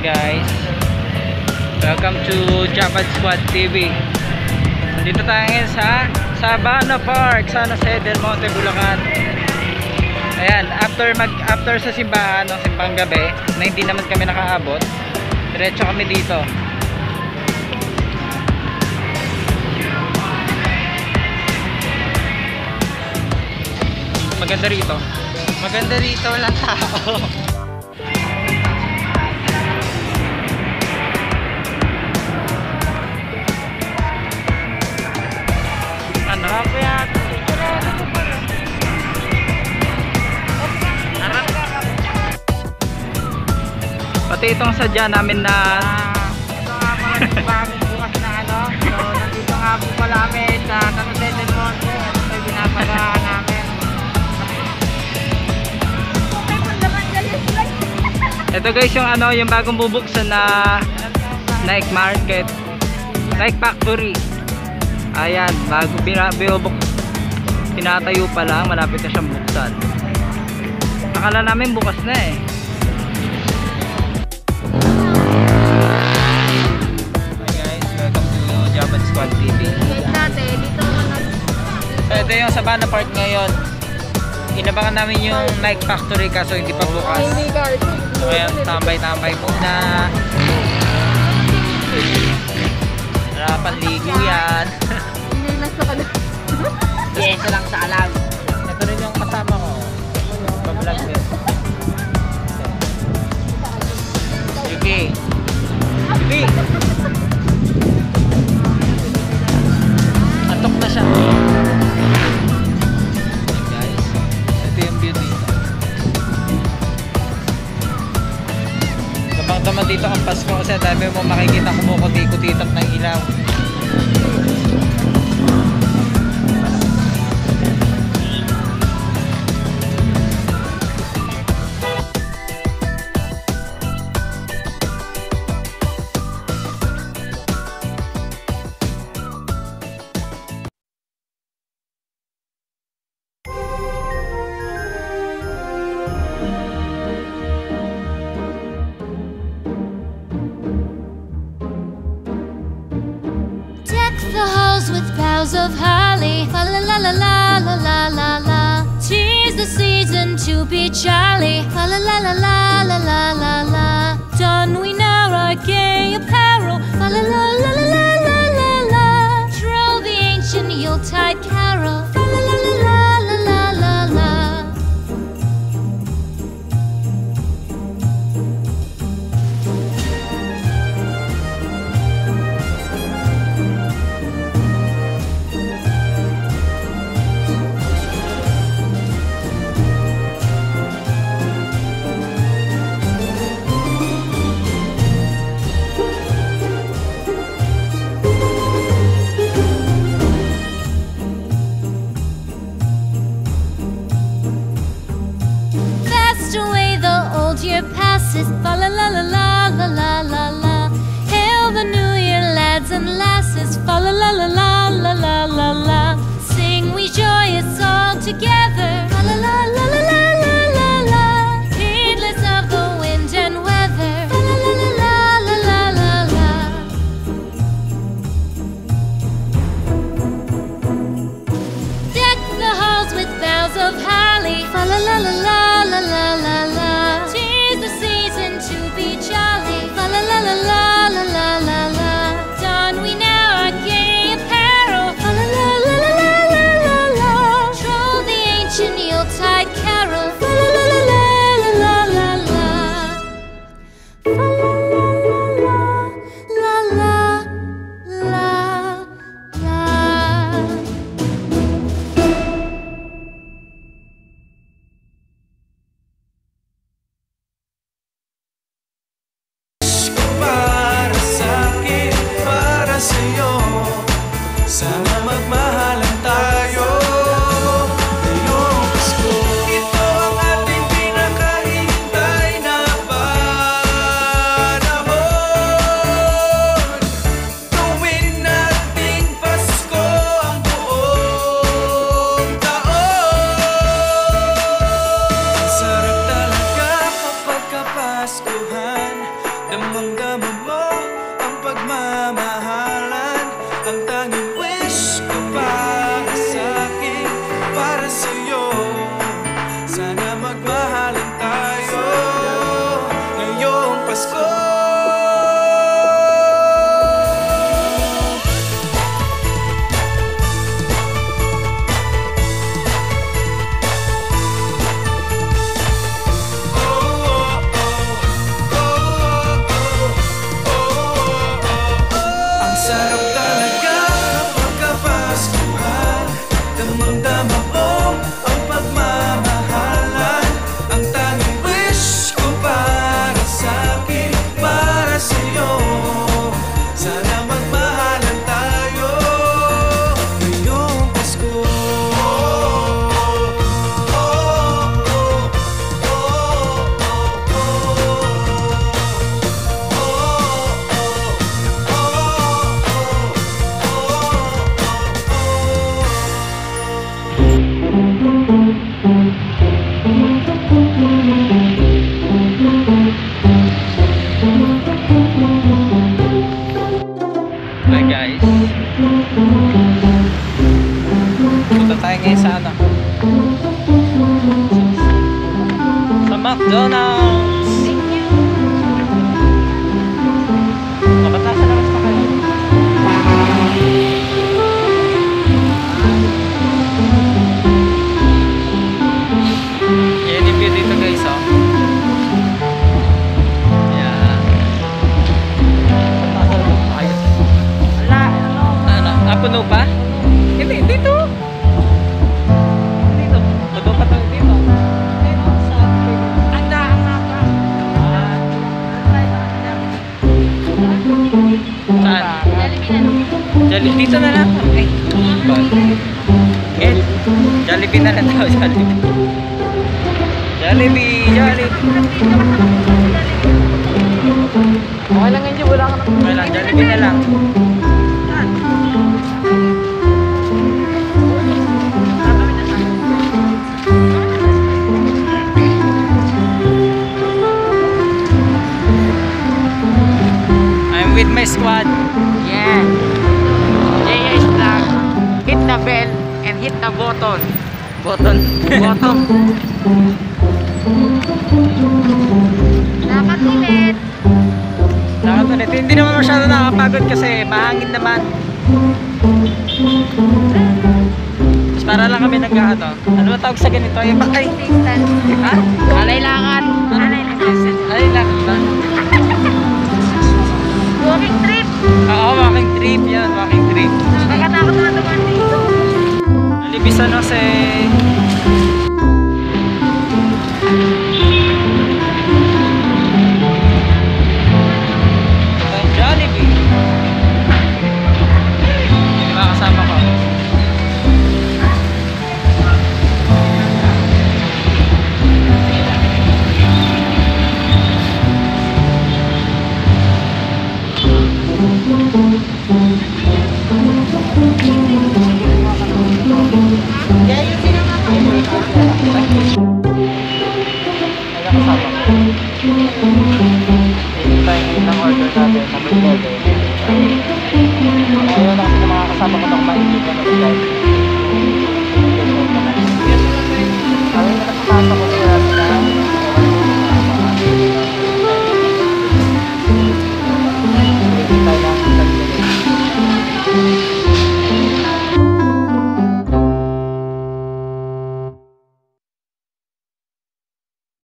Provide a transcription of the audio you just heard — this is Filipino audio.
guys, welcome to Japan Squad TV. Dito tayo ngayon sa Sabana Park, San Jose del Monte, Bulacan. Ayan, after sa simbahan, ng simbang gabi na hindi naman kami nakaabot, diretso kami dito. Maganda rito, walang tao. Pati itong sadya namin na ito nga pala yung bagong bukas na ano. So nandito nga po pala kami sa San Jose del Monte. Ito yung pinapagawa namin. ito guys yung ano, yung bagong bubuksan na Nike Market, Nike Factory. Ayan, bago pinatayo pa lang, malapit na siyang buksan. Akala namin bukas na eh. Hi guys, welcome to Japan Squad TV. Ito yung Sabana Park ngayon. Inabangan namin yung Nike Factory kaso hindi pa bukas. So kaya tambay-tambay muna. Wala panligo yan. Yes, lang sa alam. Ito rin yung kasama ko. Pa-vlog din. Yuki. Yuki. Atok na siya. Hey guys. Ito yung view dito. Damang-dama dito ang Pasko kasi dami mo makikita kumukuti-kutitap ng ilaw. The halls with boughs of holly, fa la la la la la la la la. 'Tis the season to be jolly, fa la la la la la la la la. Don we now our gay apparel, fa la la la la la la la la. Troll the ancient Yuletide carol, fa la la la la la la la la. Year passes, fa la la la la la la la la. Hail the new year, lads and lasses, fa la la la la la la la la. Sing we joyous all together, fa la la la la la la la la. Heedless of the wind and weather, fa la la la la la la la la. Deck the halls with boughs of holly, fa la la la la la la la la. La la la la la la la. Don we now our gay apparel, fa la la la la la la la la. Troll the ancient kasama mo ang pagmamahalan. Ang tanging wish ko para sa'kin, para sa'yo. Sana magmahalan tayo ngayong Pasko. Hi guys, punta tayo ngayon sa ano? Sa McDonald's. Dapat nasa labas pa kayo. Yan yung view dito guys, oh. Yan. Nasa labas pa kayo. Ano? Puno pa? Hindi, dito. Dito. Puno pa tayo dito. Dito sa Anda, ang mapa. Saan? Jollibee. Dito na lang. Okay. Okay. Jollibee na lang daw. Jollibee. Jollibee. Okay lang yun, wala ka na. Okay lang, Jollibee na lang. I'm with my squad. Yeah. JS Vlog. Hit the bell and hit the button. Button. Bottom. Dapat ulit. Nakatulit. Hindi naman masyado nakakapagod kasi mahangin naman. Tapos para lang kami nag-ano. Ano ba tawag sa ganito? Ay, ha? Alay lakad. Alay lang ba? Walking trip. Oo, walking trip yan. Walking trip. Nakakatakot na naman dito. Jollibee San Jose.